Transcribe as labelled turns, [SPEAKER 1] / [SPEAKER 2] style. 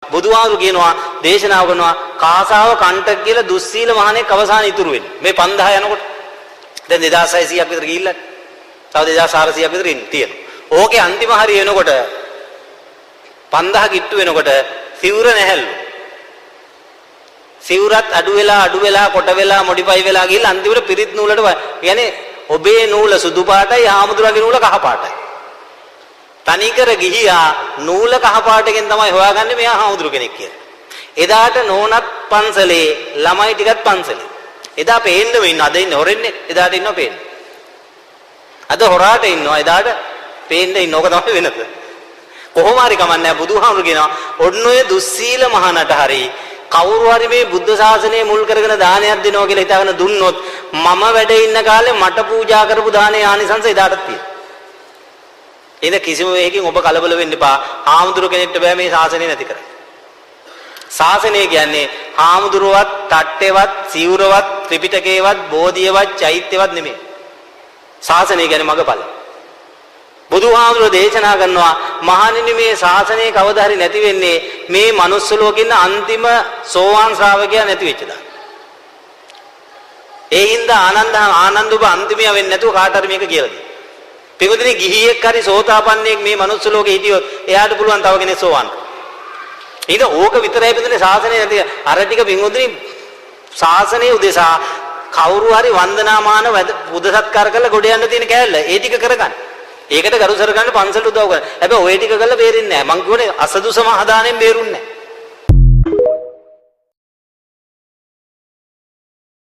[SPEAKER 1] බුදුහාමුදුරු කියනවා දේශනාව කරනවා කාසාව කණ්ඨක කියලා දුස්සීල මහණෙක් අවසාන ඉතුරු වෙන්නේ. මේ 5000 යනකොට දැන් 2600ක් විතර ගිහිල්ලා. තව 2400ක් විතර තියෙනවා. ඕකේ අන්තිම හරිය වෙනකොට 5000 කිට්ටු වෙනකොට සිවුර නැහැලු. සිවුරත් අඩු වෙලා කොට වෙලා මොඩිෆයි වෙලා ගිහිල්ලා අන්තිමට පිරිත් නූලට يعني ඔබේ නූල සුදු පාටයි හාමුදුරගේ නූල කහ පාටයි. තනිකර ගිහියා නූල කහ පාටකින් තමයි හොයාගන්නේ මෙයා හාමුදුරු කෙනෙක් කියලා. එදාට නෝනත් පන්සලේ ළමයි ටිකත් පන්සලේ. එදා පේන්නම ඉන්න අද ඉන්නේ හොරෙන්නේ. එදාට ඉන්නවා පේන්නේ. අද හොරාට ඉන්නවා එදාට පේන්නේ ඉන්නෝක තමයි වෙනස. කොහොම හරි කමන්නේ බුදුහාමුදුරු කියනවා ඔන්න ඔය දුස්සීල මහානට හරි කවුරු හරි මේ බුද්ධ ශාසනය මුල් කරගෙන දානයක් දෙනවා කියලා හිතාගෙන දුන්නොත් මම වැඩ ඉන්න කාලේ මට පූජා කරපු දානේ ආනිසංස එදාටත් තියෙනවා. එද කිසිම වෙයකින් ඔබ කලබල වෙන්න එපා. හාමුදුරු කෙනෙක්ට බෑ මේ ශාසනය නැති කරන්න. ශාසනය කියන්නේ හාමුදුරුවත්, තට්ටේවත්, සිවුරවත්, ත්‍රිපිටකේවත්, බෝධියවත්, චෛත්‍යවත් නෙමෙයි. ශාසනය කියන්නේ මගපල. බුදුහාමුදුරුවෝ දේශනා කරනවා මහණෙනි මේ ශාසනය කවදා හරි නැති වෙන්නේ මේ manuss ලෝකෙ ඉන්න අන්තිම සෝවාන් ශ්‍රාවකයා නැති වෙච්ච දා. ඒ හින්දා ආනන්ද ඔබ අන්තිමයා වෙන්නේ නැතුව කාට හරි මේක කියලා දෙන්න. පිටුදිනේ ගිහියෙක් හරි සෝතාපන්නෙක් මේ manuss ලෝකෙ හිටියොත් එයාට පුළුවන් තව කෙනෙක් සෝවාන්. ඊට ඕක විතරයි පිටුදිනේ ශාසනය නැති අර ටික පිටුදිනේ ශාසනය උදෙසා කවුරු හරි වන්දනාමාන බුද්ධ සත්කාර කරලා ගොඩ යන්න තියෙන කෑල්ල ඒ ටික කරගන්න. ඒකට ගරුසර ගන්න පන්සල උදව් කරන්න. හැබැයි ওই ටික කරලා බේරෙන්නේ නැහැ. මං කියුනේ අසදුස මහදානෙන් බේරුන්නේ නැහැ.